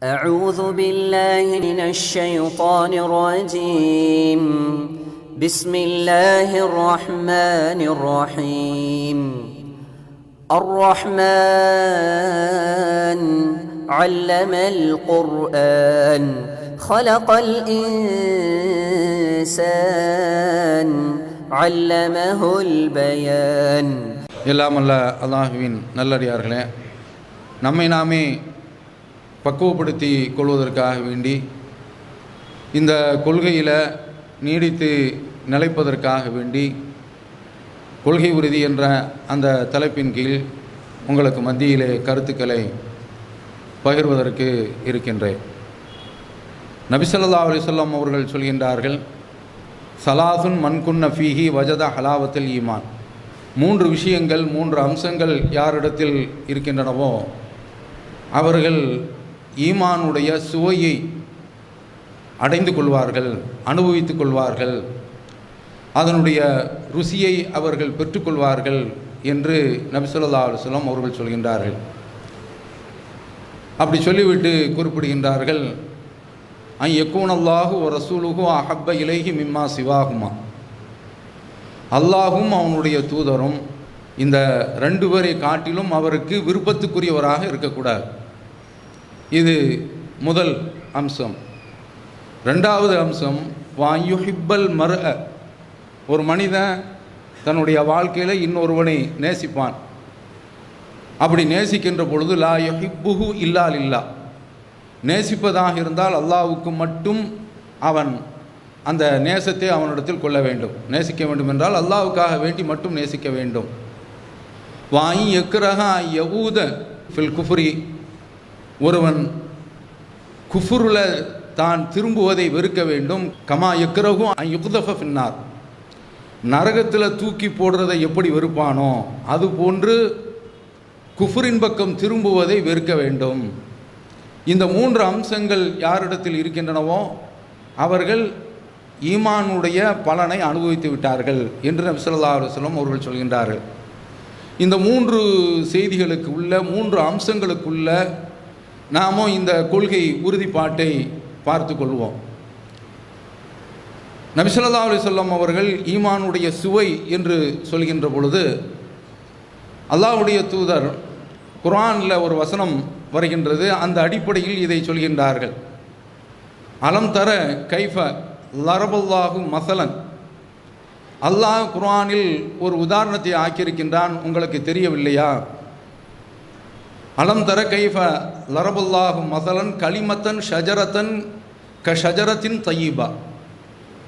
أعوذ بالله من الشيطان الرجيم. بسم الله الرحمن الرحيم. الرحمن علم القرآن خلق الإنسان علمه البيان. எல்லாம் அல்ல அல்லாஹுவின் நல்லடியார்களே, நம்மை நாமே பக்குவப்படுத்தி கொள்வதற்காக வேண்டி இந்த கொள்கையில் நீடித்து நிலைப்பதற்காக வேண்டி கொள்கை உறுதி என்ற அந்த தலைப்பின் கீழ் உங்களுக்கு மத்தியிலே கருத்துக்களை பகிர்வதற்கு இருக்கின்றேன். நபி ஸல்லல்லாஹு அலைஹி வஸல்லம் அவர்கள் சொல்கின்றார்கள், சலாசுன் மன்குன்ன ஃபீஹி வஜத ஹலாவத்துல் ஈமான். 3 விஷயங்கள், 3 அம்சங்கள் யாரிடத்தில் இருக்கின்றனவோ அவர்கள் ஈமானுடைய சுவையை அடைந்து கொள்வார்கள், அனுபவித்துக் கொள்வார்கள், அதனுடைய ருசியை அவர்கள் பெற்றுக்கொள்வார்கள் என்று நபி ஸல்லல்லாஹு அலைஹி வஸல்லம் அவர்கள் சொல்கின்றார்கள். அப்படி சொல்லிவிட்டு குறிப்பிடுகின்றார்கள், அன் யக்கூன அல்லாஹு வ ரசூலுஹு அஹப்ப இலைஹி மிம்மா சிவாகுமா. அல்லாஹும் அவனுடைய தூதரும் இந்த 2 பேரை காட்டிலும் அவருக்கு விருப்பத்துக்குரியவராக இருக்கக்கூடாது. இது முதல் அம்சம். 2வது அம்சம், வாயுஹிப்பல் மர்அ. ஒரு மனிதன் தன்னுடைய வாழ்க்கையில் இன்னொருவனை நேசிப்பான். அப்படி நேசிக்கின்ற பொழுது லா யுஹிப்புஹு இல்லா லில்லா. நேசிப்பதாக இருந்தால் அல்லாஹ்வுக்கு மட்டும் அவன் அந்த நேசத்தை அவனிடத்தில் கொள்ள வேண்டும். நேசிக்க வேண்டும் என்றால் அல்லாஹ்வுக்காக வேண்டி மட்டும் நேசிக்க வேண்டும். வாய் எக்ரஹ யஊத ஃபில் குஃப்ரி. ஒருவன் குஃபுருல தான் திரும்புவதை வெறுக்க வேண்டும். கமா எக்ரஹு அன் யுக்தஃப ஃபின்னார். நரகத்தில் தூக்கி போடுறதை எப்படி வெறுப்பானோ அதுபோன்று குஃபுரின் பக்கம் திரும்புவதை வெறுக்க வேண்டும். இந்த 3 அம்சங்கள் யாரிடத்தில் இருக்கின்றனவோ அவர்கள் ஈமானுடைய பலனை அனுபவித்து விட்டார்கள் என்று நபி ஸல்லல்லாஹு அலைஹி வஸல்லம் அவர்கள் சொல்கின்றார்கள். இந்த 3 செய்திகளுக்கு உள்ள 3 அம்சங்களுக்குள்ள நாமும் இந்த கொள்கை உறுதிப்பாட்டை பார்த்து கொள்வோம். நபி ஸல்லல்லாஹு அலைஹி வஸல்லம் அவர்கள் ஈமானுடைய சுவை என்று சொல்கின்ற பொழுது அல்லாஹ்வுடைய தூதர் குர்ஆனில் ஒரு வசனம் வருகின்றது, அந்த அடிப்படையில் இதை சொல்கின்றார்கள். அலம் தர கைஃப லரபல்லாஹு மசலன். அல்லாஹ் குர்ஆனில் ஒரு உதாரணத்தை ஆக்கியிருக்கின்றான், உங்களுக்கு தெரியவில்லையா? அலம் தர கைஃப லரபல்லாஹு மசலன் கலிமத்தன் ஷஜரத்தன் க ஷஜரத்தின் தய்யிபா.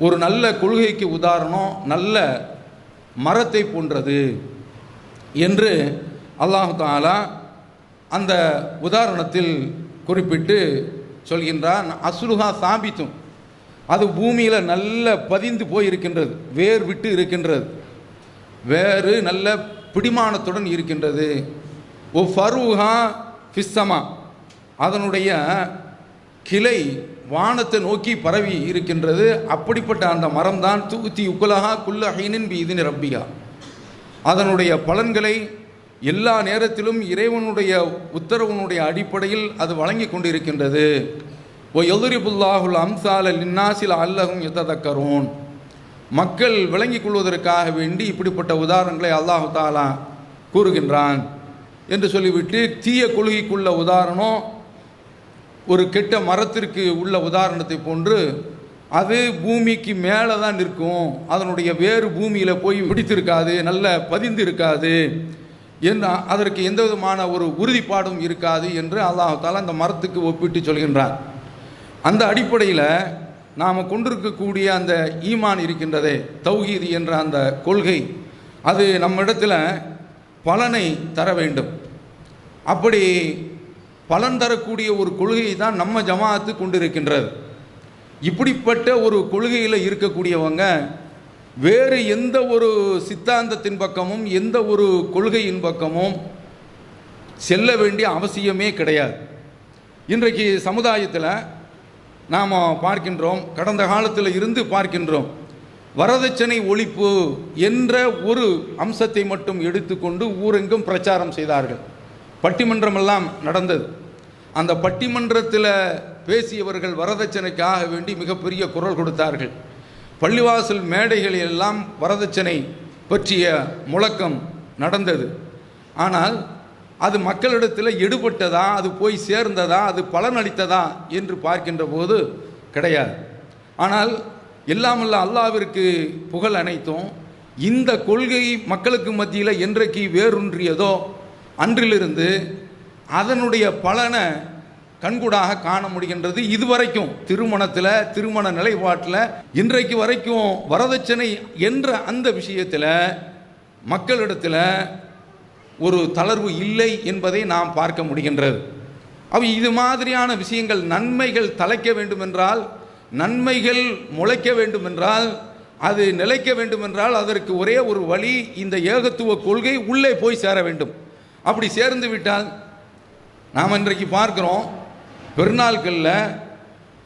ஒரு நல்ல கொள்கைக்கு உதாரணம் நல்ல மரத்தை போன்றது என்று அல்லாஹ் தஆலா அந்த உதாரணத்தில் குறிப்பிட்டு சொல்கின்றான். அஸ்லுஹா சாபித்தும், அது பூமியில் நல்ல பதிந்து போயிருக்கின்றது, வேர் விட்டு இருக்கின்றது, வேறு நல்ல பிடிமானத்துடன் இருக்கின்றது. ஓ ஃபருஹா ஃபிஸ்ஸமா, அதனுடைய கிளை வானத்தை நோக்கி பரவி இருக்கின்றது. அப்படிப்பட்ட அந்த மரம்தான் தூத்தி உக்குலஹா குல்ல ஹீனின் பி இதின் ரப்பிகா. அதனுடைய பலன்களை எல்லா நேரத்திலும் இறைவனுடைய உத்தரவனுடைய அடிப்படையில் அது வழங்கி கொண்டிருக்கின்றது. ஓ யதுரிபுல்லாஹுல் அம்சால லின்னாசில் அல்லஹும் யததக்கரூன். மக்கள் விளங்கிக் கொள்வதற்காக வேண்டி இப்படிப்பட்ட உதாரணங்களை அல்லாஹ் தஆலா கூறுகின்றான் என்று சொல்லிவிட்டு, தீய கொள்கைக்குள்ள உதாரணம் ஒரு கெட்ட மரத்திற்கு உள்ள உதாரணத்தை போன்று அது பூமிக்கு மேலே தான் நிற்கும், அதனுடைய வேறு பூமியில் போய் பிடித்திருக்காது, நல்ல பதிந்து இருக்காது, என்று அதற்கு எந்த விதமான ஒரு உறுதிப்பாடும் இருக்காது என்று அல்லாஹ் தஆலா அந்த மரத்துக்கு ஒப்பிட்டு சொல்கின்றான். அந்த அடிப்படையில் நாம் கொண்டிருக்கக்கூடிய அந்த ஈமான் இருக்கின்றதே, தௌஹீத் என்ற அந்த கொள்கை, அது நம்மிடத்தில் பலனை தர வேண்டும். அப்படி பலன் தரக்கூடிய ஒரு கொள்கையை தான் நம்ம ஜமாஅத்து கொண்டிருக்கின்றது. இப்படிப்பட்ட ஒரு கொள்கையில் இருக்கக்கூடியவங்க வேறு எந்த ஒரு சித்தாந்தத்தின் பக்கமும் எந்த ஒரு கொள்கையின் பக்கமும் செல்ல வேண்டிய அவசியமே கிடையாது. இன்றைக்கு சமுதாயத்தில் நாம் பார்க்கின்றோம், கடந்த காலத்தில் இருந்து பார்க்கின்றோம், வரதட்சணை ஒழிப்பு என்ற ஒரு அம்சத்தை மட்டும் எடுத்துக்கொண்டு ஊரெங்கும் பிரச்சாரம் செய்தார்கள். பட்டிமன்றமெல்லாம் நடந்தது. அந்த பட்டிமன்றத்தில் பேசியவர்கள் வரதட்சணைக்காக வேண்டி மிகப்பெரிய குரல் கொடுத்தார்கள். பள்ளிவாசல் மேடைகளில் எல்லாம் வரதட்சணை பற்றிய முழக்கம் நடந்தது. ஆனால் அது மக்களிடத்தில் எடுபட்டதா, அது போய் சேர்ந்ததா, அது பலனளித்ததா என்று பார்க்கின்ற போது கிடையாது. ஆனால் எல்லாமல்ல அல்லாஹ்விற்கு புகழ் அனைத்தும். இந்த கொள்கை மக்களுக்கு மத்தியில் என்றைக்கு வேரூன்றியதோ அன்றிலிருந்து அதனுடைய பலனை கண்கூடாக காண முடிகின்றது. இதுவரைக்கும் திருமணத்தில், திருமண நிலைப்பாட்டில் இன்றைக்கு வரைக்கும் வரதட்சணை என்ற அந்த விஷயத்தில் மக்களிடத்தில் ஒரு தளர்வு இல்லை என்பதை நாம் பார்க்க முடிகின்றது. இது மாதிரியான விஷயங்கள், நன்மைகள் தலைக்க வேண்டுமென்றால், நன்மைகள் முளைக்க வேண்டுமென்றால், அது நிலைக்க வேண்டுமென்றால் அதற்கு ஒரே ஒரு வழி, இந்த ஏகத்துவ கொள்கை உள்ளே போய் சேர வேண்டும். அப்படி சேர்ந்து விட்டால், நாம் இன்றைக்கு பார்க்கிறோம், பெருநாட்களில்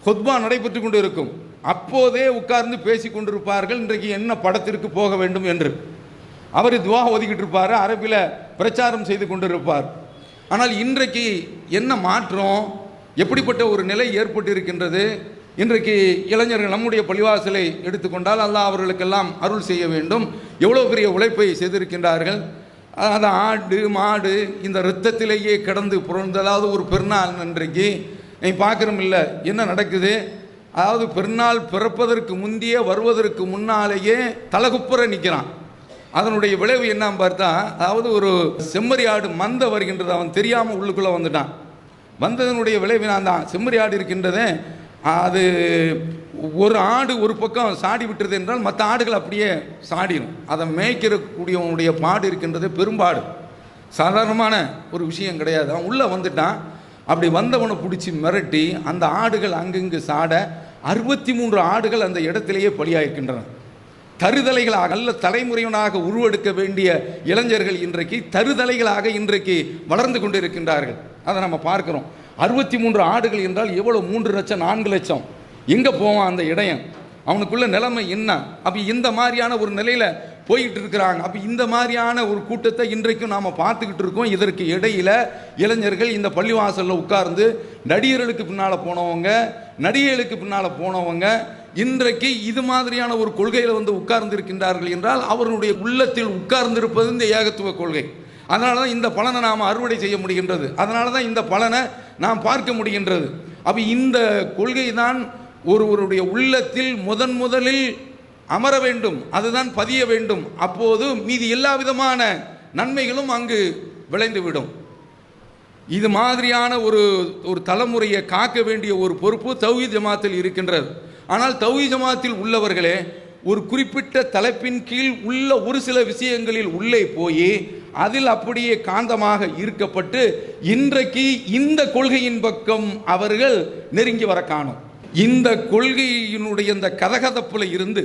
ஹுத்பா நடைபெற்று கொண்டு இருக்கும். அப்போதே உட்கார்ந்து பேசி கொண்டிருப்பார்கள், இன்றைக்கு என்ன படத்திற்கு போக வேண்டும் என்று. அவர் துவா ஒதுக்கிட்டு இருப்பார், அரபில் பிரச்சாரம் செய்து கொண்டிருப்பார். ஆனால் இன்றைக்கு என்ன மாற்றம், எப்படிப்பட்ட ஒரு நிலை ஏற்பட்டு இருக்கின்றது? இன்றைக்கு இளைஞர்கள் நம்முடைய பள்ளிவாசலை எடுத்துக்கொண்டால் அல்லாஹ் அவர்களுக்கெல்லாம் அருள் செய்ய வேண்டும். எவ்வளோ பெரிய உழைப்பை செய்திருக்கின்றார்கள். அது ஆடு மாடு இந்த இரத்தத்திலேயே கிடந்து புரண்டதாவது ஒரு பெருநாள் இன்றைக்கு நீ பார்க்குறோம் இல்லை என்ன நடக்குது. அதாவது பெருநாள் பிறப்பதற்கு முந்தைய வருவதற்கு முன்னாலேயே தலகுப்புற நிற்கிறான். அதனுடைய விளைவு என்னன்னு பார்த்தா, அதாவது ஒரு செம்மறி ஆடு மந்த வருகின்றது, அவன் தெரியாமல் உள்ளுக்குள்ளே வந்துட்டான். வந்ததனுடைய விளைவு நான் தான் செம்மறி ஆடு இருக்கின்றதே, அது ஒரு ஆடு ஒரு பக்கம் சாடி விட்டுறது என்றால் மற்ற ஆடுகள் அப்படியே சாடிடும். அதை மேய்க்கிறக்கூடியவனுடைய பாடு இருக்கின்றது பெரும்பாடு. சாதாரணமான ஒரு விஷயம் கிடையாது. அவன் உள்ளே வந்துட்டான். அப்படி வந்தவனை பிடிச்சி மிரட்டி அந்த ஆடுகள் அங்கங்கு சாட 63 ஆடுகள் அந்த இடத்திலேயே பலியாயிருக்கின்றன. தருதலைகளாக, நல்ல தலைமுறையினாக உருவெடுக்க வேண்டிய இளைஞர்கள் இன்றைக்கு தருதலைகளாக இன்றைக்கு வளர்ந்து கொண்டு இருக்கின்றார்கள். அதை நம்ம பார்க்கிறோம். 63 ஆடுகள் என்றால் எவ்வளோ? 3 லட்சம் 4 லட்சம். எங்கே போவான் அந்த இடையன்? அவனுக்குள்ள நிலைமை என்ன? அப்போ இந்த மாதிரியான ஒரு நிலையில் போய்கிட்டு இருக்கிறாங்க. அப்போ இந்த மாதிரியான ஒரு கூட்டத்தை இன்றைக்கும் நாம் பார்த்துக்கிட்டு இருக்கோம். இதற்கு இடையில் இளைஞர்கள் இந்த பள்ளிவாசலில் உட்கார்ந்து நடிகர்களுக்கு பின்னால் போனவங்க, நடிகைகளுக்கு பின்னால் போனவங்க இன்றைக்கு இது மாதிரியான ஒரு கொள்கையில் வந்து உட்கார்ந்து இருக்கின்றார்கள் என்றால் அவர்களுடைய உள்ளத்தில் உட்கார்ந்திருப்பது இந்த ஏகத்துவ கொள்கை. அதனால தான் இந்த பலனை நாம் அறுவடை செய்ய முடிகின்றது. அதனால தான் இந்த பலனை நாம் பார்க்க முடிகின்றது. அப்போ இந்த கொள்கை தான் ஒருவருடைய உள்ளத்தில் முதலில் அமர வேண்டும், அதுதான் பதிய வேண்டும். அப்போது மீதி எல்லா விதமான நன்மைகளும் அங்கு விளைந்துவிடும். இது மாதிரியான ஒரு தலைமுறையை காக்க வேண்டிய ஒரு பொறுப்பு தௌஹீத் ஜமாத்தில் இருக்கின்றது. ஆனால் தௌஹீத் ஜமாத்தில் உள்ளவர்களே ஒரு குறிப்பிட்ட தலைப்பின் கீழ் உள்ள ஒரு சில விஷயங்களில் உள்ளே போய் அதில் அப்படியே காந்தமாக ஈர்க்கப்பட்டு இன்றைக்கு இந்த கொள்கையின் பக்கம் அவர்கள் நெருங்கி வர காணும். இந்த கொள்கையினுடைய இந்த கதகதப்புல இருந்து,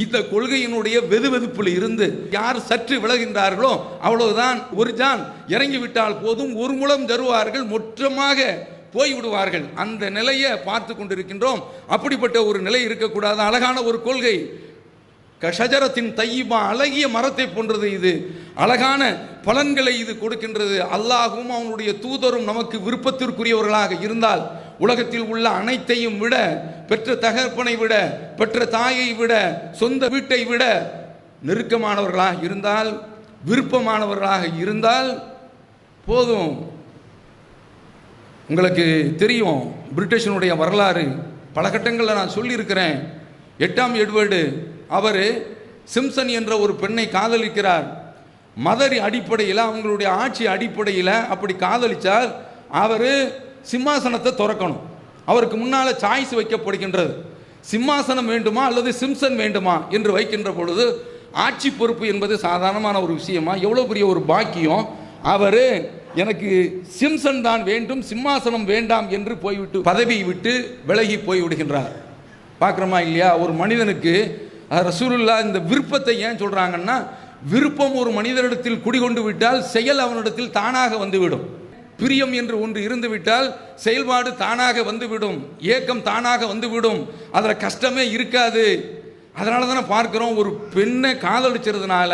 இந்த கொள்கையினுடைய வெதுவெதுப்பில் இருந்து யார் சற்று விலகின்றார்களோ அவ்வளவுதான். ஒரு ஜான் இறங்கிவிட்டால் போதும், ஒரு முழம் தருவார்கள், மொற்றமாக போய்விடுவார்கள். அந்த நிலையை பார்த்து கொண்டிருக்கின்றோம். அப்படிப்பட்ட ஒரு நிலை இருக்கக்கூடாது. அழகான ஒரு கொள்கை, கஷஜரத்தின் தையிபா, அழகிய மரத்தை போன்றது. இது அழகான பலன்களை இது கொடுக்கின்றது. அல்லாஹும் அவனுடைய தூதரும் நமக்கு விருப்பத்திற்குரியவர்களாக இருந்தால் உலகத்தில் உள்ள அனைத்தையும் விட, பெற்ற தகப்பனை விட, பெற்ற தாயை விட, சொந்த வீட்டை விட நெருக்கமானவர்களாக இருந்தால், விருப்பமானவர்களாக இருந்தால் போதும். உங்களுக்கு தெரியும் பிரிட்டிஷனுடைய வரலாறு பல கட்டங்களில் நான் சொல்லியிருக்கிறேன். 8ஆம் எட்வர்டு அவர் சிம்சன் என்ற ஒரு பெண்ணை காதலிக்கிறார். மதரி அடிப்படையில், அவங்களுடைய ஆட்சி அடிப்படையில் அப்படி காதலித்தால் அவர் சிம்மாசனத்தை துறக்கணும். அவருக்கு முன்னால் சாய்ஸ் வைக்கப்படுகின்றது. சிம்மாசனம் வேண்டுமா அல்லது சிம்சன் வேண்டுமா என்று வைக்கின்ற பொழுது ஆட்சி பொறுப்பு என்பது சாதாரணமான ஒரு விஷயமா? எவ்வளோ பெரிய ஒரு பாக்கியம். அவர் எனக்கு சிம்சன் தான் வேண்டும், சிம்மாசனம் வேண்டாம் என்று போய்விட்டு பதவியை விட்டு விலகி போய்விடுகின்றார். பார்க்குறோமா இல்லையா? ஒரு மனிதனுக்கு ரசூலுல்லாஹ் இந்த விருப்பத்தை ஏன் சொல்கிறாங்கன்னா, விருப்பம் ஒரு மனிதனிடத்தில் குடிகொண்டு விட்டால் செயல் அவனிடத்தில் தானாக வந்துவிடும். பிரியம் என்று ஒன்று இருந்துவிட்டால் செயல்பாடு தானாக வந்துவிடும், ஏக்கம் தானாக வந்துவிடும், அதில் கஷ்டமே இருக்காது. அதனால தானே பார்க்குறோம், ஒரு பெண்ணை காதலிச்சதுனால,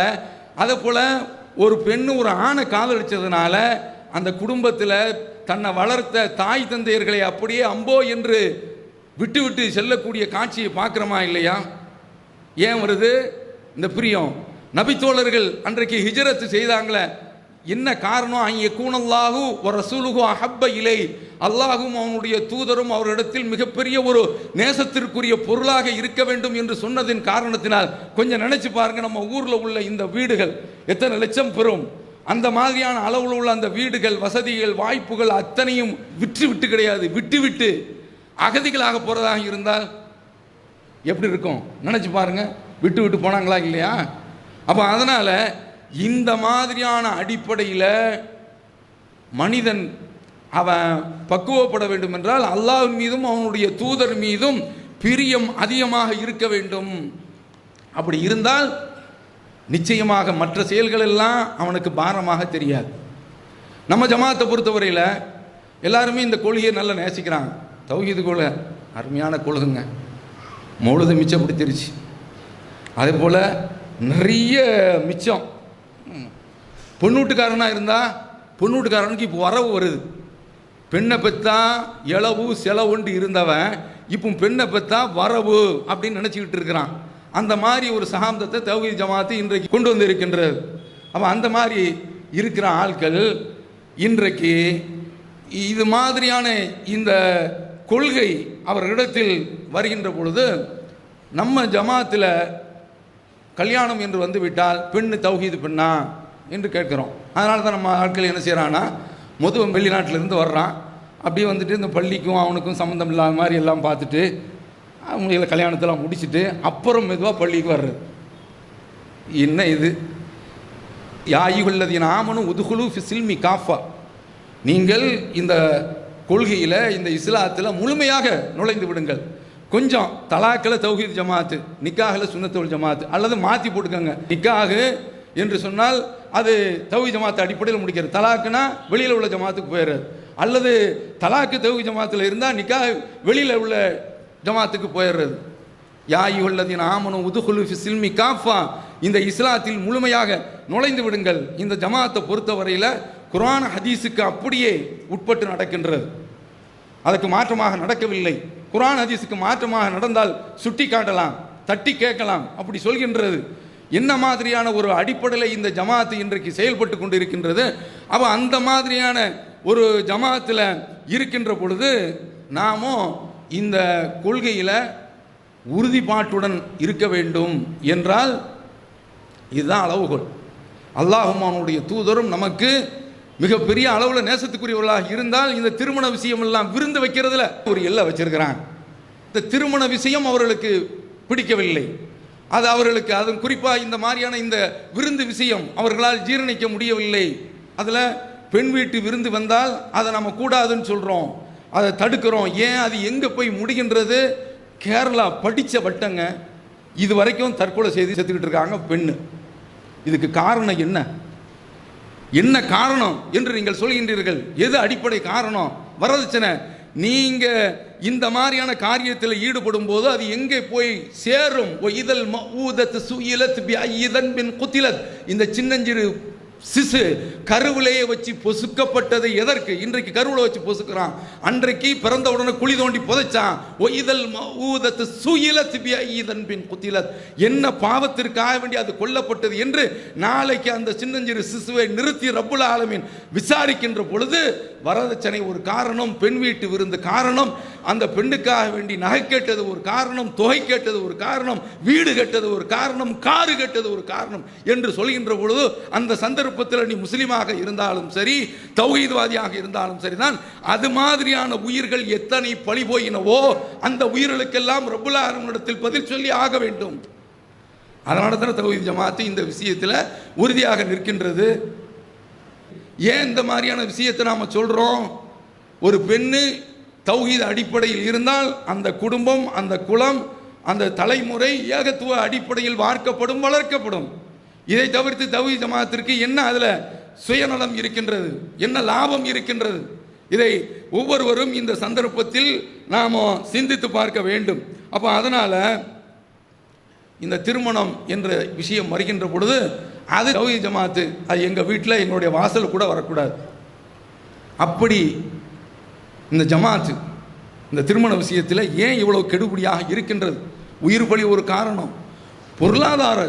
அதே போல் ஒரு பெண்ணு ஒரு ஆணை காதலிச்சதுனால அந்த குடும்பத்தில் தன்னை வளர்த்த தாய் தந்தையர்களை அப்படியே அம்போ என்று விட்டு விட்டு செல்லக்கூடிய காட்சியை பார்க்குறோமா இல்லையா? ஏன் வருது இந்த பிரியம்? நபித்தோழர்கள் அன்றைக்கு ஹிஜ்ரத் செய்தாங்களே, என்ன காரணம்? ஐயக்கூனல்லாஹு வ ரசூலுஹு அஹப்ப இலை, அல்லாஹும் அவனுடைய தூதரும் அவரிடத்தில் மிகப்பெரிய ஒரு நேசத்திற்குரிய பொருளாக இருக்க வேண்டும் என்று சொன்னதின் காரணத்தினால். கொஞ்சம் நினைச்சு பாருங்க, நம்ம ஊரில் உள்ள இந்த வீடுகள் எத்தனை லட்சம் பெறும்? அந்த மாதிரியான அளவில் உள்ள அந்த வீடுகள், வசதிகள், வாய்ப்புகள் அத்தனையும் விட்டு கிடையாது, விட்டு அகதிகளாக போறதாக இருந்தால் எப்படி இருக்கும் நினைச்சு பாருங்க. விட்டு போனாங்களா இல்லையா? அப்ப அதனால இந்த மாதிரியான அடிப்படையில் மனிதன் அவன் பக்குவப்பட வேண்டும் என்றால் அல்லாஹ்வின் மீதும் அவனுடைய தூதர் மீதும் பிரியம் அதிகமாக இருக்க வேண்டும். அப்படி இருந்தால் நிச்சயமாக மற்ற செயல்கள் எல்லாம் அவனுக்கு பாரமாக தெரியாது. நம்ம ஜமாத்தை பொறுத்தவரையில் எல்லாருமே இந்த கொள்கையை நல்லா நேசிக்கிறாங்க. தௌஹீது கொள்கை அருமையான கொள்கைங்க, மௌலூதை மிச்சப்படுத்திருச்சு. அதே போல் நிறைய மிச்சம். பொண்ணூட்டுக்காரனாக இருந்தால் பொண்ணூட்டுக்காரனுக்கு இப்போ வரவு வருது. பெண்ணை பெற்றா இளவு செலவுண்டு இருந்தவன் இப்போ பெண்ணை பெற்றா வரவு அப்படின்னு நினச்சிக்கிட்டு இருக்கிறான். அந்த மாதிரி ஒரு சகாப்தத்தை தௌஹீத் ஜமாத்து இன்றைக்கு கொண்டு வந்து இருக்கின்றது. அப்போ அந்த மாதிரி இருக்கிற ஆட்கள் இன்றைக்கு இது மாதிரியான இந்த கொள்கை அவர்களிடத்தில் வருகின்ற பொழுது, நம்ம ஜமாத்தில் கல்யாணம் என்று வந்து விட்டால் பெண்ணு தௌஹீது பெண்ணா என்று கேட்குறோம். அதனால தான் நம்ம ஆட்கள் என்ன செய்கிறான்னா, மொதல் வெளிநாட்டிலேருந்து வர்றான், அப்படியே வந்துட்டு இந்த பள்ளிக்கும் அவனுக்கும் சம்மந்தம் இல்லாத மாதிரி எல்லாம் பார்த்துட்டு அவங்கள கல்யாணத்தெல்லாம் முடிச்சுட்டு அப்புறம் மெதுவாக பள்ளிக்கு வர்றது. என்ன இது? யாயுள்ளதின் ஆமனும் உதுகுலு ஃபிசில்மி காஃபா, நீங்கள் இந்த கொள்கையில் இந்த இஸ்லாத்தில் முழுமையாக நுழைந்து விடுங்கள். கொஞ்சம் தலாக்கில் தௌஹீத் ஜமாத்து, நிக்காகில் சுன்னத்துல் ஜமாத்து, அல்லது மாற்றி போட்டுக்கோங்க. நிக்காகு என்று சொன்னால் அது தௌஹீத் ஜமாத்து அடிப்படையில் முடிக்கிறது. தலாக்குனா வெளியில் உள்ள ஜமாத்துக்கு போயிடுறது. அல்லது தலாக்கு தௌஹீத் ஜமாத்தில் இருந்தால் நிக்கா வெளியில் உள்ள ஜமாத்துக்கு போயிடுறது. யாயுள்ளதின் ஆமனும் உதுகுலு ஃபிசில்மி காஃபா, இந்த இஸ்லாத்தில் முழுமையாக நுழைந்து விடுங்கள். இந்த ஜமாத்தை பொறுத்தவரையில் குர்ஆன் ஹதீஸுக்கு அப்படியே உட்பட்டு நடக்கின்றது, அதற்கு மாற்றமாக நடக்கவில்லை. குர்ஆன் ஹதீஸுக்கு மாற்றமாக நடந்தால் சுட்டி காட்டலாம், தட்டி கேட்கலாம், அப்படி சொல்கின்றது. என்ன மாதிரியான ஒரு அடிப்படையில் இந்த ஜமாத்து இன்றைக்கு செயல்பட்டு கொண்டு இருக்கின்றது. அப்போ அந்த மாதிரியான ஒரு ஜமாத்தில் இருக்கின்ற பொழுது நாமும் இந்த கொள்கையில் உறுதிப்பாட்டுடன் இருக்க வேண்டும் என்றால் இதுதான் அளவுகோல். அல்லாஹும் அவனுடைய தூதரும் நமக்கு மிகப்பெரிய அளவில் நேசத்துக்குரியவர்களாக இருந்தால் இந்த திருமண விஷயம் எல்லாம் விருந்து வைக்கிறதுல ஒரு எல்லை வச்சிருக்கிறான். இந்த திருமண விஷயம் அவர்களுக்கு பிடிக்கவில்லை. அது அவர்களுக்கு, அது குறிப்பாக இந்த மாதிரியான இந்த விருந்து விஷயம் அவர்களால் ஜீரணிக்க முடியவில்லை. அதில் பெண் வீட்டு விருந்து வந்தால் அதை நம்ம கூடாதுன்னு சொல்கிறோம், அதை தடுக்கிறோம். ஏன்? அது எங்கே போய் முடிகின்றது? கேரளா படித்த வட்டங்க இது வரைக்கும் தற்கொலை செய்து செத்துக்கிட்டு இருக்காங்க பெண்ணு. இதுக்கு காரணம் என்ன? என்ன காரணம் என்று நீங்கள் சொல்கின்றீர்கள்? எது அடிப்படை காரணம்? வரதட்சணை. நீங்க இந்த மாதிரியான காரியத்தில் ஈடுபடும் போது அது எங்கே போய் சேரும்? இதழ் மஊதத் சுயிலத் பிஐதன் பின் குத்திலத், இந்த சின்னஞ்சிறு சிசு கருவிலேயே வச்சு பொசுக்கப்பட்டது எதற்கு? இன்றைக்கு கருவில வச்சு பொசுக்கிறான், அன்றைக்கு பிறந்த உடனே குழி தோண்டி புதைச்சான். இதழ் மஊதத் சுயிலத் பிஐதன் பின் குத்திலத், என்ன பாவத்திற்காக வேண்டி அது கொல்லப்பட்டது என்று நாளைக்கு அந்த சின்னஞ்சிறு சிசுவை நிறுத்தி ரப்புல் ஆலமீன் விசாரிக்கின்ற பொழுது வரதட்சணை ஒரு காரணம், பெண் வீட்டு விருந்து காரணம், அந்த பெண்ணுக்காக வேண்டி நகை கேட்டது ஒரு காரணம், தொகை கேட்டது ஒரு காரணம், வீடு கட்டது ஒரு காரணம், காரு கட்டது ஒரு காரணம் என்று சொல்கின்ற பொழுது அந்த சந்தர்ப்பத்தில் நீ முஸ்லீமாக இருந்தாலும் சரி, தௌஹீத்வாதியாக இருந்தாலும் சரிதான், அது மாதிரியான உயிர்கள் எத்தனை பழி போயினவோ அந்த உயிர்களுக்கெல்லாம் ரப்புல் ஆலமீனிடத்தில் பதில் சொல்லி ஆக வேண்டும். அதனால தான் தௌஹீத் ஜமாத்து இந்த விஷயத்தில் உறுதியாக நிற்கின்றது. ஏன் இந்த மாதிரியான விஷயத்தை நாம் சொல்கிறோம்? ஒரு பெண்ணு தௌஹீத் அடிப்படையில் இருந்தால் அந்த குடும்பம், அந்த குலம், அந்த தலைமுறை ஏகத்துவ அடிப்படையில் வார்க்கப்படும், வளர்க்கப்படும். இதை தவிர்த்து தௌஹீத் ஜமாத்திற்கு என்ன அதில் சுயநலம் இருக்கின்றது, என்ன லாபம் இருக்கின்றது? இதை ஒவ்வொருவரும் இந்த சந்தர்ப்பத்தில் நாம் சிந்தித்து பார்க்க வேண்டும். அப்போ அதனால் இந்த திருமணம் என்ற விஷயம் வருகின்ற பொழுது அது தௌஹீத் ஜமாத்து, அது எங்கள் வீட்டில் எங்களுடைய வாசல் கூட வரக்கூடாது. அப்படி இந்த ஜமாத்து இந்த திருமண விஷயத்தில் ஏன் இவ்வளோ கெடுபிடியாக இருக்கின்றது? உயிர் பலி ஒரு காரணம், பொருளாதார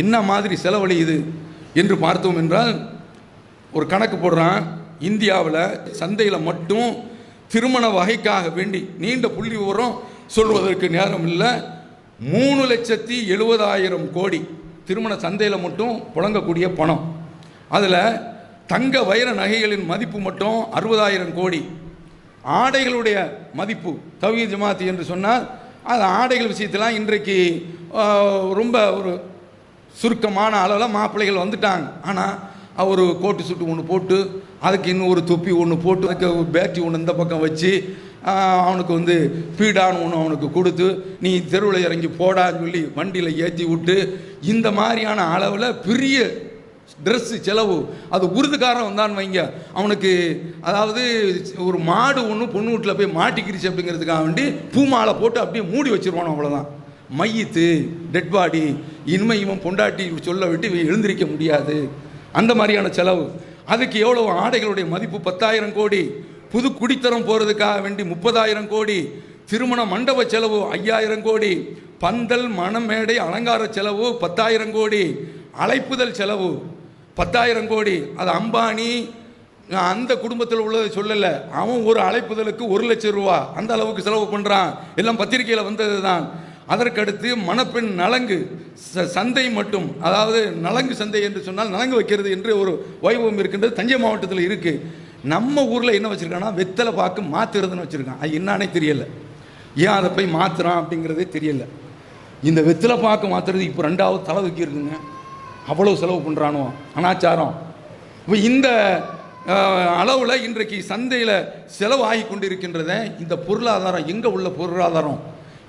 என்ன மாதிரி செலவழியுது என்று பார்த்தோம் என்றால், ஒரு கணக்கு போடுறான். இந்தியாவில் சந்தையில் மட்டும் திருமண வகைக்காக வேண்டி நீண்ட புள்ளி விவரம் சொல்வதற்கு நேரம் இல்லை, 3,70,000 கோடி திருமண சந்தையில் மட்டும் புழங்கக்கூடிய பணம். அதில் தங்க வைர நகைகளின் மதிப்பு மட்டும் 60,000 கோடி. ஆடைகளுடைய மதிப்பு தௌஹீத் ஜமாத் என்று சொன்னால் அது ஆடைகள் விஷயத்தெல்லாம் இன்றைக்கு ரொம்ப ஒரு சுருக்கமான அளவில் மாப்பிள்ளைகள் வந்துட்டாங்க. ஆனால் ஒரு கோட்டு சுட்டு ஒன்று போட்டு அதுக்கு இன்னும் ஒரு தொப்பி ஒன்று போட்டு அதுக்கு பேட்டரி ஒன்று இந்த பக்கம் வச்சு அவனுக்கு வந்து பீடான்னு ஒன்று அவனுக்கு கொடுத்து நீ தெருவில் இறங்கி போடான்னு சொல்லி வண்டியில் ஏற்றி விட்டு இந்த மாதிரியான அளவில் பெரிய ட்ரெஸ்ஸு செலவு. அது உருதுக்காரன் வந்தான்னு வைங்க, அவனுக்கு அதாவது ஒரு மாடு ஒன்று பொண்ணு வீட்டில் போய் மாட்டிக்கிருச்சு அப்படிங்கிறதுக்காக வேண்டி பூமாலை போட்டு அப்படியே மூடி வச்சுருவானோ, அவ்வளோதான். மையத்து டெட் பாடி இனிமே இவன் பொண்டாட்டி சொல்ல விட்டு எழுந்திருக்க முடியாது, அந்த மாதிரியான செலவு. அதுக்கு எவ்வளோ ஆடைகளுடைய மதிப்பு 10,000 கோடி. புது குடித்தரம் போகிறதுக்காக வேண்டி 30,000 கோடி. திருமண மண்டப செலவு 5,000 கோடி. பந்தல் மணமேடை அலங்கார செலவு 10,000 கோடி. அழைப்புதல் செலவு 10,000 கோடி. அது அம்பானி அந்த குடும்பத்தில் உள்ளதை சொல்லலை, அவன் ஒரு அழைப்புதலுக்கு 1,00,000 ரூபா அந்த அளவுக்கு செலவு பண்ணுறான். எல்லாம் பத்திரிகையில் வந்தது தான். அதற்கடுத்து மணப்பெண் நலங்கு சந்தை மட்டும், அதாவது நலங்கு சந்தை என்று சொன்னால் நலங்கு வைக்கிறது என்று ஒரு வைபவம் இருக்கின்றது, தஞ்சை மாவட்டத்தில் இருக்குது. நம்ம ஊரில் என்ன வச்சுருக்கான்னா வெத்தலை பாக்கு மாற்றுறதுன்னு வச்சுருக்கான். அது என்னானே தெரியலை, ஏன் அதை போய் மாற்றுறான் அப்படிங்கிறதே தெரியலை. இந்த வெத்தலை பாக்கு மாற்றுறது இப்போ 2வது தலை தூக்கி இருக்குங்க, அவ்வளோ செலவு பண்ணுறானோ அனாச்சாரம். இப்போ இந்த அளவில் இன்றைக்கு சந்தையில் செலவாகி கொண்டு இருக்கின்றத இந்த பொருளாதாரம் எங்கே உள்ள பொருளாதாரம்,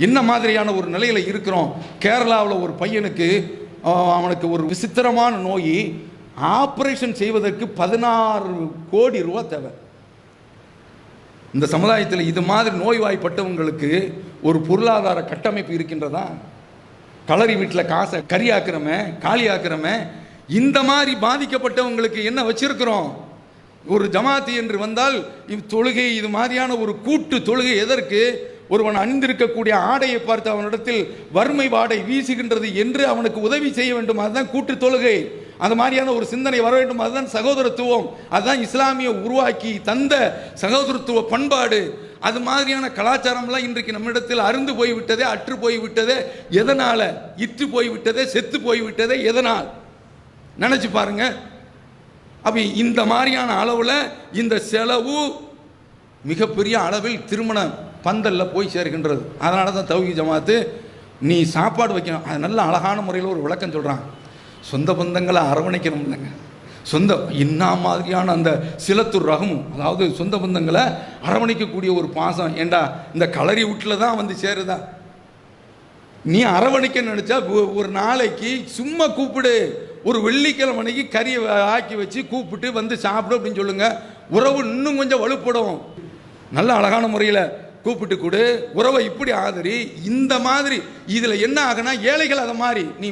என்ன மாதிரியான ஒரு நிலையில் இருக்கிறோம். கேரளாவில் ஒரு பையனுக்கு அவனுக்கு ஒரு விசித்திரமான நோய், ஆப்ரேஷன் செய்வதற்கு 16 கோடி ரூபா தேவை. இந்த சமுதாயத்தில் இது மாதிரி நோய்வாய்ப்பட்டவங்களுக்கு ஒரு பொருளாதார கட்டமைப்பு இருக்கின்றதா? கலரி வீட்டில் காசை கரியாக்குறமே காலியாக்குறமே, இந்த மாதிரி பாதிக்கப்பட்டவங்களுக்கு என்ன வச்சிருக்கிறோம்? ஒரு ஜமாத்தி என்று வந்தால் தொழுகை இது மாதிரியான ஒரு கூட்டு தொழுகை எதற்கு? ஒருவன் அணிந்திருக்கக்கூடிய ஆடையை பார்த்து அவனிடத்தில் வறுமை வாடை வீசுகின்றது என்று அவனுக்கு உதவி செய்ய வேண்டும், அதுதான் கூட்டு தொழுகை. அந்த மாதிரியான ஒரு சிந்தனை வர வேண்டும், அதுதான் சகோதரத்துவம், அதுதான் இஸ்லாமிய உருவாக்கி தந்த சகோதரத்துவ பண்பாடு. அது மாதிரியான கலாச்சாரம்லாம் இன்றைக்கு நம்மிடத்தில் அருந்து போய்விட்டதே, அற்று போய்விட்டதே. எதனால்? இற்று போய்விட்டதே, செத்து போய்விட்டதே. எதனால்? நினச்சி பாருங்க. அப்போ இந்த மாதிரியான அளவில் இந்த செலவு மிகப்பெரிய அளவில் திருமண பந்தலில் போய் சேர்கின்றது. அதனால தான் தௌஹீத் ஜமாத்து நீ சாப்பாடு வைக்கணும், அது நல்ல அழகான முறையில் ஒரு விளக்கம் சொல்கிறாங்க. சொந்த பந்தங்களை அரவணைக்கணும் இல்லைங்க, சொந்த என்ன மாதிரியான அந்த சிலத்துர் ரகமும், அதாவது சொந்த பந்தங்களை அரவணைக்கக்கூடிய ஒரு பாசம். ஏண்டா இந்த கலரி வீட்டில் தான் வந்து சேருதா? நீ அரவணைக்க நினச்சா ஒரு நாளைக்கு சும்மா கூப்பிடு, ஒரு வெள்ளிக்கிழமைக்கு கறியை ஆக்கி வச்சு கூப்பிட்டு வந்து சாப்பிடு அப்படின்னு சொல்லுங்க, உறவு இன்னும் கொஞ்சம் வலுப்படும். நல்ல அழகான முறையில் கூப்பிட்டு கொடு, உறவை இப்படி ஆதரி. இந்த மாதிரி இதில் என்ன ஆகுனா ஏழைகள் அதை மாதிரி நீ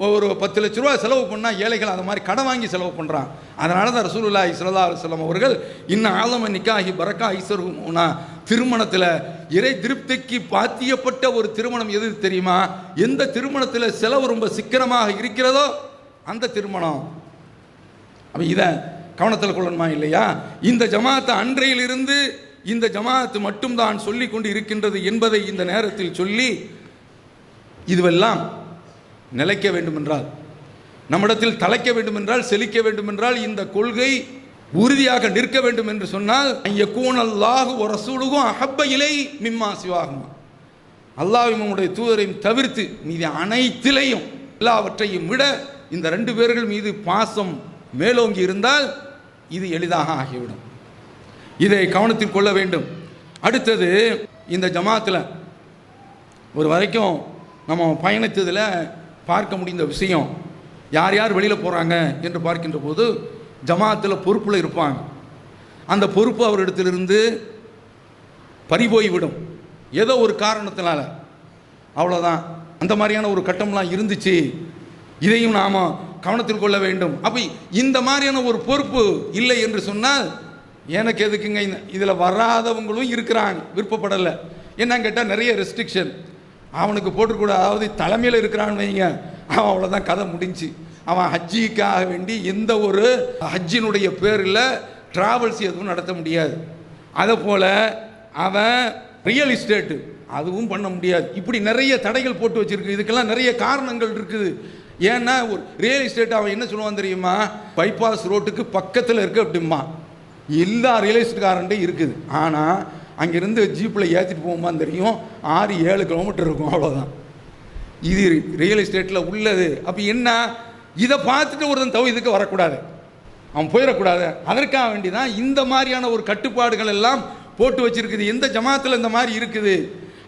ஒரு 10 லட்ச ரூபா செலவு பண்ணால் ஏழைகள் அதை மாதிரி கடன் வாங்கி செலவு பண்ணுறான். அதனால தான் ரசூலுல்லாஹி ஸல்லல்லாஹு அலைஹி வஸல்லம் அவர்கள் இன்ன ஆலம நிக்காஹி பரக்கா ஐஸருஹுனா, திருமணத்தில் இறை திருப்திக்கு பாத்தியப்பட்ட ஒரு திருமணம் எது தெரியுமா? எந்த திருமணத்தில் செலவு ரொம்ப சிக்கனமாக இருக்கிறதோ அந்த திருமணம். அப்போ இதை கவனத்தில் கொள்ளணுமா இல்லையா? இந்த ஜமாத்து அன்றையிலிருந்து இந்த ஜமாத்து மட்டும்தான் சொல்லி கொண்டு இருக்கின்றது என்பதை இந்த நேரத்தில் சொல்லி, இதுவெல்லாம் நிலைக்க வேண்டுமென்றால், நம்மிடத்தில் தலைக்க வேண்டுமென்றால், செழிக்க வேண்டுமென்றால், இந்த கொள்கை உறுதியாக நிற்க வேண்டும் என்று சொன்னால், யகூனல்லாஹு வ ரசூலுஹு அஹப்ப இலை மிம்மா சிவாஹுமா, அல்லாஹ்வையும் அவனுடைய தூதரையும் தவிர்த்து மீதி அனைத்திலையும் எல்லாவற்றையும் விட இந்த 2 பேர்கள் மீது பாசம் மேலோங்கி இருந்தால் இது எளிதாக ஆகிவிடும். இதை கவனத்தில் கொள்ள வேண்டும். அடுத்தது, இந்த ஜமாத்தில் ஒரு வரைக்கும் நம்ம பயணித்ததில் பார்க்க முடிந்த விஷயம், யார் யார் வெளியில் போகிறாங்க என்று பார்க்கின்ற போது ஜமாத்தில் பொறுப்பில் இருப்பாங்க. அந்த பொறுப்பு அவரிடத்திலிருந்து பறிபோய்விடும் ஏதோ ஒரு காரணத்தினால, அவ்வளோதான். அந்த மாதிரியான ஒரு கட்டம்லாம் இருந்துச்சு, இதையும் நாம் கவனத்தில் கொள்ள வேண்டும். அப்போ இந்த மாதிரியான ஒரு பொறுப்பு இல்லை என்று சொன்னால் எனக்கு எதுக்குங்க இதில் வராதவங்களும் இருக்கிறாங்க, விருப்பப்படலை. என்னன்னு கேட்டால் நிறைய ரெஸ்ட்ரிக்ஷன் அவனுக்கு போட்டுக்கூட. அதாவது தலைமையில் இருக்கிறான்னு வைங்க, அவன் அவ்வளோதான், கதை முடிஞ்சு. அவன் ஹஜ்ஜிக்காக வேண்டி எந்த ஒரு ஹஜ்ஜினுடைய பேரில் ட்ராவல்ஸ் எதுவும் நடத்த முடியாது. அதை போல் அவன் ரியல் எஸ்டேட்டு அதுவும் பண்ண முடியாது. இப்படி நிறைய தடைகள் போட்டு வச்சிருக்கு. இதுக்கெல்லாம் நிறைய காரணங்கள் இருக்குது. ஏன்னா ஒரு ரியல் எஸ்டேட் அவன் என்ன சொல்லுவான் தெரியுமா, பைபாஸ் ரோட்டுக்கு பக்கத்தில் இருக்கு அப்படிமா. எல்லா ரியல் எஸ்டேட்காரன்ட்டே இருக்குது. ஆனால் அங்கேருந்து ஜீப்பில் ஏற்றிட்டு போகுமான்னு தெரியும், 6-7 கிலோமீட்டர் இருக்கும், அவ்வளோதான். இது ரியல் எஸ்டேட்டில் உள்ளது. அப்போ என்ன, இதை பார்த்துட்டு ஒருத்தன் இதுக்கு வரக்கூடாது, அவன் போயிடக்கூடாது. அதற்காக வேண்டி தான் இந்த மாதிரியான ஒரு கட்டுப்பாடுகள் எல்லாம் போட்டு வச்சிருக்குது. எந்த ஜமாத்தில் இந்த மாதிரி இருக்குது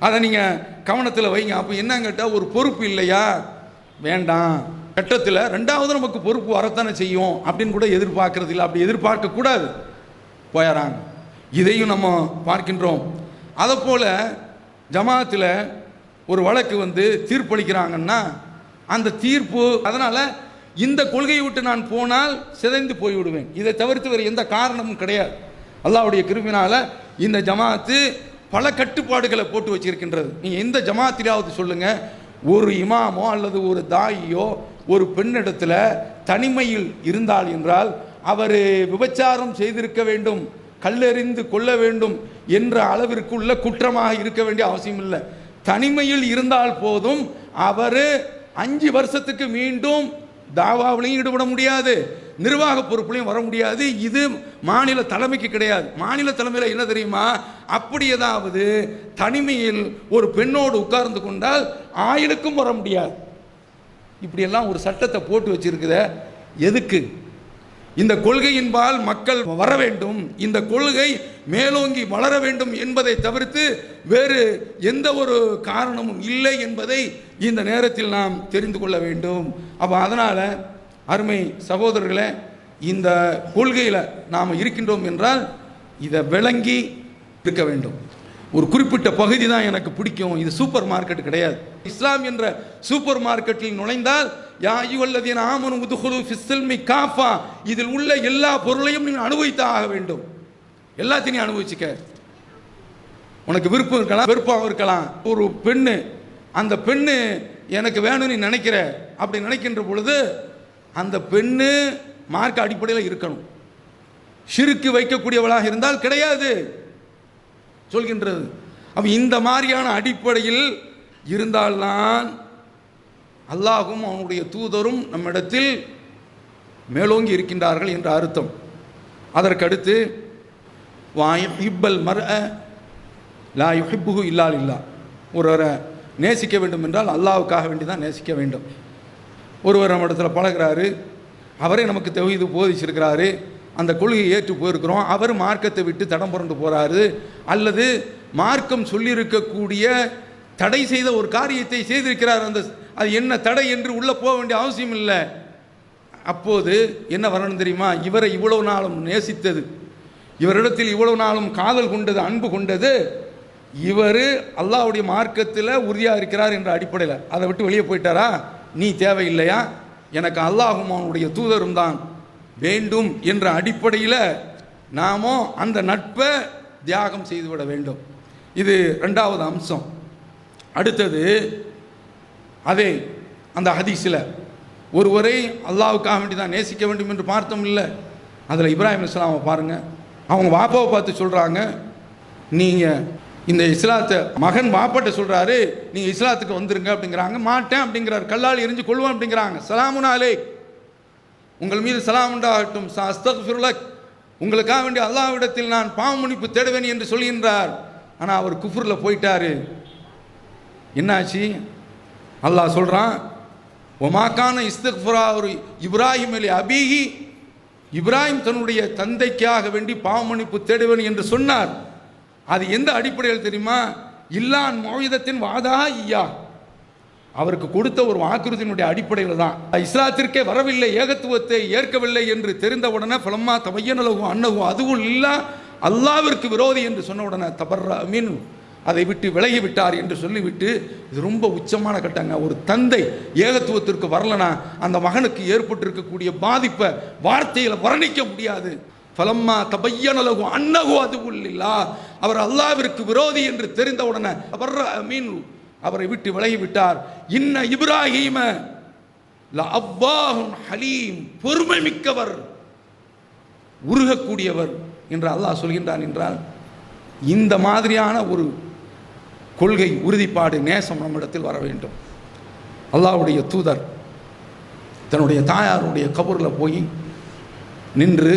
அதை நீங்கள் கவனத்தில் வைங்க. அப்போ என்னன்னு கேட்டால் ஒரு பொறுப்பு இல்லையா, வேண்டாம். கட்டத்தில் ரெண்டாவது நமக்கு பொறுப்பு வரத்தானே செய்யும் அப்படின்னு கூட எதிர்பார்க்கறது இல்லை. அப்படி எதிர்பார்க்கக்கூடாது, போயிடறாங்க. இதையும் நம்ம பார்க்கின்றோம். அதை போல் ஜமாத்தில் ஒரு வழக்கு தீர்ப்பளிக்கிறாங்கன்னா அந்த தீர்ப்பு, அதனால் இந்த கொள்கையை விட்டு நான் போனால் சிதைந்து போய்விடுவேன், இதை தவிர்த்து வேறு எந்த காரணமும் கிடையாது. அல்லாஹ்வுடைய கிருபையினால் இந்த ஜமாத்து பல கட்டுப்பாடுகளை போட்டு வச்சிருக்கின்றது. நீங்கள் எந்த ஜமாத்திலாவது சொல்லுங்கள், ஒரு இமாமோ அல்லது ஒரு தாயியோ ஒரு பெண்ணிடத்தில் தனிமையில் இருந்தால் என்றால் அவர் விபச்சாரம் செய்திருக்க வேண்டும், கல்லெறிந்து கொள்ள வேண்டும் என்ற அளவிற்குள்ள குற்றமாக இருக்க வேண்டிய அவசியம் இல்லை. தனிமையில் இருந்தால் போதும், அவர் 5 வருஷத்துக்கு மீண்டும் தாவாவிலையும் ஈடுபட முடியாது, நிர்வாக பொறுப்புலையும் வர முடியாது. இது மாநில தலைமைக்கு கிடையாது. மாநில தலைமையில் என்ன தெரியுமா, அப்படி ஏதாவது தனிமையில் ஒரு பெண்ணோடு உட்கார்ந்து கொண்டால் ஆயுளுக்கும் வர முடியாது. இப்படியெல்லாம் ஒரு சட்டத்தை போட்டு வச்சிருக்குத எதுக்கு? இந்த கொள்கையின்பால் மக்கள் வர வேண்டும், இந்த கொள்கை மேலோங்கி வளர வேண்டும் என்பதை தவிர்த்து வேறு எந்த ஒரு காரணமும் இல்லை என்பதை இந்த நேரத்தில் நாம் தெரிந்து கொள்ள வேண்டும். அப்போ அதனால் அருமை சகோதரர்களே, இந்த கொள்கையில் நாம் இருக்கின்றோம் என்றால் இதை விளங்கி இருக்க வேண்டும். ஒரு குறிப்பிட்ட பகுதி தான் எனக்கு பிடிக்கும், இது சூப்பர் மார்க்கெட் கிடையாது. இஸ்லாம் என்ற சூப்பர் மார்க்கெட்டில் நுழைந்தால் யா அய்யுஹல்லதீன ஆமனு உதுகுலு ஃபிஸ்ஸில்மி காஃபா, இதில் உள்ள எல்லா பொருளையும் நீங்கள் அனுபவித்தாக ஆக வேண்டும். எல்லாத்தையும் அனுபவிச்சுக்க. உனக்கு விருப்பம் இருக்கலாம், விருப்பம் இருக்கலாம். ஒரு பெண்ணு, அந்த பெண்ணு எனக்கு வேணும்னு நினைக்கிற, அப்படி நினைக்கின்ற பொழுது அந்த பெண்ணு மார்க்க அடிப்படையில் இருக்கணும். ஷிர்க்கு வைக்கக்கூடியவளாக இருந்தால் கிடையாது சொல்கின்றது. அப்போ இந்த மாதிரியான அடிப்படையில் இருந்தால்தான் அல்லாஹும் அவனுடைய தூதரும் நம்மிடத்தில் மேலோங்கி இருக்கின்றார்கள் என்ற அர்த்தம். அதற்கடுத்து வாயுஹிப்பல் மர்அ லா யுஹிப்புஹு இல்லா லில்லாஹ், ஒருவரை நேசிக்க வேண்டும் என்றால் அல்லாஹ்வுக்காக வேண்டி தான் நேசிக்க வேண்டும். ஒருவர் நம்ம இடத்துல பழகிறாரு, அவரே நமக்கு தௌஹீது போதிச்சிருக்கிறாரு, அந்த கொள்கையை ஏற்று போயிருக்கிறோம், அவர் மார்க்கத்தை விட்டு தடம் புரண்டு போகிறாரு, அல்லது மார்க்கம் சொல்லியிருக்கக்கூடிய தடை செய்த ஒரு காரியத்தை செய்திருக்கிறார், அந்த அது என்ன தடை என்று உள்ளே போக வேண்டிய அவசியம் இல்லை. அப்போது என்ன வரணும் தெரியுமா, இவரை இவ்வளவு நாளும் நேசித்தது, இவரிடத்தில் இவ்வளவு நாளும் காதல் கொண்டது, அன்பு கொண்டது, இவர் அல்லாஹ்வுடைய மார்க்கத்தில் உறுதியாக இருக்கிறார் என்ற அடிப்படையில் அதை விட்டு வெளியே போயிட்டாரா, நீ தேவையில்லையா, எனக்கு அல்லாஹும் அவனுடைய தூதரும் தான் வேண்டும் என்ற அடிப்படையில் நாமோ அந்த நட்பை தியாகம் செய்துவிட வேண்டும். இது 2வது அம்சம். அடுத்தது அதே அந்த ஹதீஸில் ஒருவரை அல்லாஹ்வுக்காக வேண்டி தான் நேசிக்க வேண்டும் என்று பார்த்தோம் இல்லை, அதில் இப்ராஹிம் அலைஹிஸ்ஸலாமை பாருங்கள், அவங்க வாப்பாவை பார்த்து சொல்கிறாங்க, நீங்கள் இந்த இஸ்லாத்தை, மகன் வாப்பாட்ட சொல்கிறாரு நீங்கள் இஸ்லாத்துக்கு வந்துருங்க அப்படிங்கிறாங்க. மாட்டேன் அப்படிங்கிறார், கல்லால் எரிஞ்சு கொள்வோம் அப்படிங்கிறாங்க. சலாமுன் அலைக், உங்கள் மீது சலாம் உண்டாகட்டும், அஸ்தக்ஃபிருலக், உங்களுக்காக வேண்டிய அல்லாஹ்விடத்தில் நான் பாவ மன்னிப்பு தேடுவேன் என்று சொல்கின்றார். ஆனால் அவர் குஃப்ரில் போயிட்டாரு. என்னாச்சு? அல்லாஹ் சொல்கிறான், ஒமாக்கான இஸ்திக்ஃபரா ஒரு இப்ராஹிம் அலி அபீஹி, இப்ராஹிம் தன்னுடைய தந்தைக்காக வேண்டி பாவ மன்னிப்பு தேடுவேன் என்று சொன்னார். அது எந்த அடிப்படையில் தெரியுமா, இல்லான் மௌஇதத்தின் வாதா ஐயா, அவருக்கு கொடுத்த ஒரு வாக்குறுதியினுடைய அடிப்படையில் தான். இஸ்லாத்திற்கே வரவில்லை, ஏகத்துவத்தை ஏற்கவில்லை என்று தெரிந்தவுடனே ஃபலம்மா தபய்யனலஹு அன்னஹு அதுவும் இல்லா, அல்லாஹ்விற்கு விரோதி என்று சொன்ன உடனே தபர்ரா மின், அதை விட்டு விலகிவிட்டார் என்று சொல்லிவிட்டு, இது ரொம்ப உச்சமான கட்டங்க. ஒரு தந்தை ஏகத்துவத்திற்கு வரலனா அந்த மகனுக்கு ஏற்பட்டிருக்கக்கூடிய பாதிப்பை வார்த்தையில் வர்ணிக்க முடியாது. ஃபலம்மா தபய்யன லஹு அன்னஹு அதுவுல்லாஹ், அவர் அல்லாஹ்விற்கு விரோதி என்று தெரிந்தவுடனே அவரை விட்டு விலகி விட்டார். இன்ன இப்ராஹீம லஅவ்வாஹுன் ஹலீம், பொறுமை மிக்கவர், உருகக்கூடியவர் என்று அல்லாஹ் சொல்கின்றான். என்றால் இந்த மாதிரியான ஒரு கொள்கை, உறுதிப்பாடு, நேசம் நம்மிடத்தில் வர வேண்டும். அல்லாஹ்வுடைய தூதர் தன்னுடைய தாயாருடைய கபூரில் போய் நின்று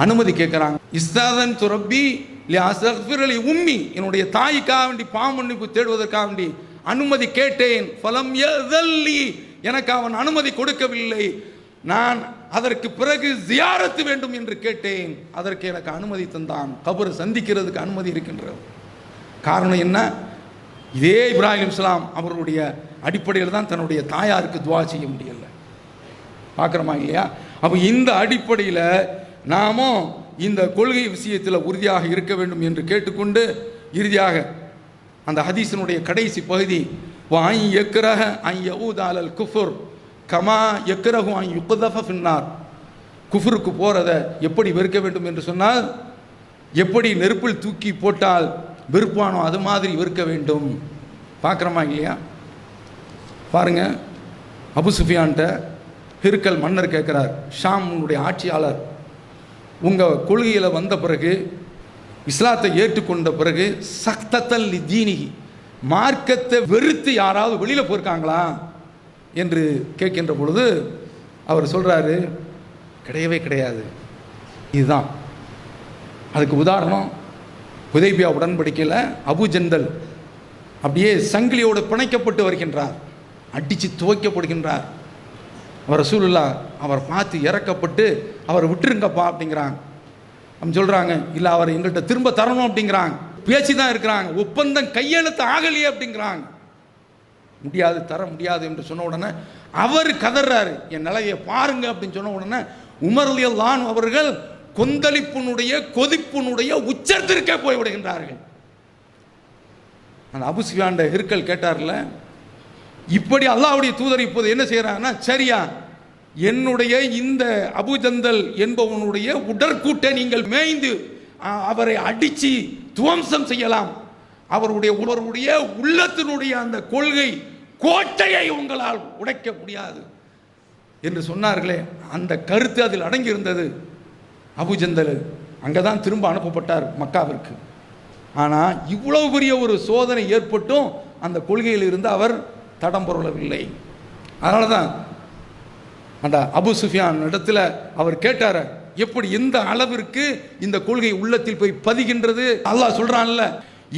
அனுமதி கேட்குறாங்க. இஸ்தாதன் துரப்பி அஸ்தக்ஃபிரலி உம்மி, என்னுடைய தாய்க்காக வேண்டி பாவமன்னிப்பு தேடுவதற்காக வேண்டி அனுமதி கேட்டேன். ஃபலம் யஸல்லி, எனக்கு அவன் அனுமதி கொடுக்கவில்லை. நான் அதற்கு பிறகு ஜியாரத்து வேண்டும் என்று கேட்டேன், அதற்கு எனக்கு அனுமதி தந்தான். கபர் சந்திக்கிறதுக்கு அனுமதி இருக்கின்றது. காரணம் என்ன? இதே இப்ராஹிம் இஸ்லாம் அவருடைய அடிப்படையில் தான் தன்னுடைய தாயாருக்கு துவா செய்ய முடியல. பார்க்குறோமா இல்லையா? அப்போ இந்த அடிப்படையில் நாமும் இந்த கொள்கை விஷயத்தில் உறுதியாக இருக்க வேண்டும் என்று கேட்டுக்கொண்டு, இறுதியாக அந்த ஹதீஸினுடைய கடைசி பகுதி, வாய் எக்ரஹ ஐ யஊதாலல் குஃபுர் கமா எக்ரஹு ஐ யுக்தஃப ஃபின்னார், குஃபுருக்கு போகிறத எப்படி வெறுக்க வேண்டும் என்று சொன்னால், எப்படி நெருப்பில் தூக்கி போட்டால் வெறுப்பானோ அது மாதிரி வெறுக்க வேண்டும். பார்க்குறோமா இல்லையா? பாருங்க, அபு சுஃபியான்ட்ட ஹிர்கல் மன்னர் கேட்குறார், ஷாமுடைய ஆட்சியாளர், உங்கள் கொள்கையில் வந்த பிறகு, இஸ்லாத்தை ஏற்றுக்கொண்ட பிறகு, சக்தத்தல் தீனிகி, மார்க்கத்தை வெறுத்து யாராவது வெளியில் போயிருக்காங்களா என்று கேட்கின்ற பொழுது அவர் சொல்கிறாரு, கிடையவே கிடையாது. இதுதான் அதுக்கு உதாரணம். ஹுதைபியா உடன்படிக்கையில் அபு ஜந்தல் அப்படியே சங்கிலியோடு பிணைக்கப்பட்டு வருகின்றார், அடித்து துவைக்கப்படுகின்றார். அவர் ரசூலுல்லாஹ் அவர் பார்த்து இறக்கப்பட்டு அவர் விட்டுருங்கப்பா அப்படிங்கிறாங்க. அவங்க சொல்கிறாங்க, இல்லை அவர் எங்கள்கிட்ட திரும்ப தரணும் அப்படிங்கிறாங்க. பேசி தான் இருக்கிறாங்க, ஒப்பந்தம் கையெழுத்து ஆகலையே அப்படிங்கிறாங்க. முடியாது, தர முடியாது என்று சொன்ன உடனே அவர் கதறாரு, என் நிலையை பாருங்க அப்படின்னு சொன்ன உடனே உமர் ரலியல்லாஹு அன்ஹு அவர்கள் கொந்தளிப்பினுடைய கொதிப்பினுடைய உச்சத்திற்கே போய் விடுகின்றார்கள். அந்த அபு சுஃபியான் ஹிர்கல் கேட்டார்ல, இப்படி அல்லாஹ்வுடைய தூதர் இப்போது என்ன செய்யறாங்கன்னா, சரியா என்னுடைய இந்த அபு ஜந்தல் என்பவனுடைய உடற்கூட்டை நீங்கள் மேய்ந்து அவரை அடித்து துவம்சம் செய்யலாம், அவருடைய உள்ளத்தினுடைய அந்த கொள்கை கோட்டையை உங்களால் உடைக்க முடியாது என்று சொன்னார்களே, அந்த கருத்து அதில் அடங்கியிருந்தது. அபு ஜந்தல் அங்கே தான் திரும்ப அனுப்பப்பட்டார் மக்காவிற்கு. ஆனால் இவ்வளவு பெரிய ஒரு சோதனை ஏற்பட்டும் அந்த கொள்கையில் இருந்து அவர் தடம் பொருளவில்லை. அதனால தான் அந்த அபு சுஃபியான் இடத்துல அவர் கேட்டார், எப்படி எந்த அளவிற்கு இந்த கொள்கை உள்ளத்தில் போய் பதிகின்றது. அல்லாஹ் சொல்றான்ல,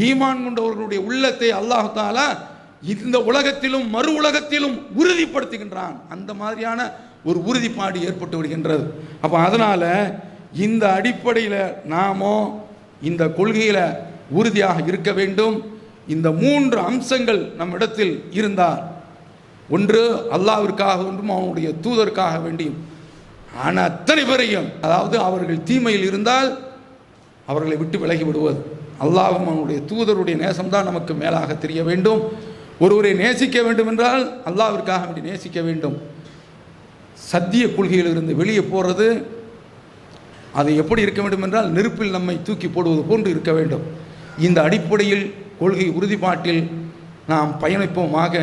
ஈமான் கொண்டவர்களுடைய உள்ளத்தை அல்லாஹ் தஆலா இந்த உலகத்திலும் மறு உலகத்திலும் உறுதிப்படுத்துகின்றான். அந்த மாதிரியான ஒரு உறுதிப்பாடு ஏற்பட்டு விடுகின்றது. அப்போ அதனால இந்த அடிப்படையில் நாமோ இந்த கொள்கையில் உறுதியாக இருக்க வேண்டும். இந்த 3 அம்சங்கள் நம் இடத்தில் இருந்தால், ஒன்று அல்லாஹ்விற்காக வேண்டும், அவனுடைய தூதருக்காக வேண்டியும், ஆனால் அத்தனை பேரையும், அதாவது அவர்கள் தீமையில் இருந்தால் அவர்களை விட்டு விலகி விடுவது, அல்லாஹ்வும் அவனுடைய தூதருடைய நேசம்தான் நமக்கு மேலாக தெரிய வேண்டும். ஒருவரை நேசிக்க வேண்டும் என்றால் அல்லாஹ்விற்காக வேண்டி நேசிக்க வேண்டும். சத்திய கொள்கையிலிருந்து வெளியே போகிறது அது எப்படி இருக்க வேண்டும் என்றால், நெருப்பில் நம்மை தூக்கி போடுவது போன்று இருக்க வேண்டும். இந்த அடிப்படையில் கொள்கை உறுதிப்பாட்டில் நாம் பயணிப்போமாக,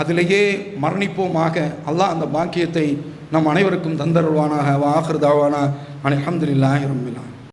அதிலேயே மரணிப்போமாக. அல்லாஹ் அந்த பாக்கியத்தை நம் அனைவருக்கும் தந்தருள்வானாக. வ ஆகிரு தாவானா அல்ஹம்துலில்லாஹி ரப்பில் ஆலமீன்.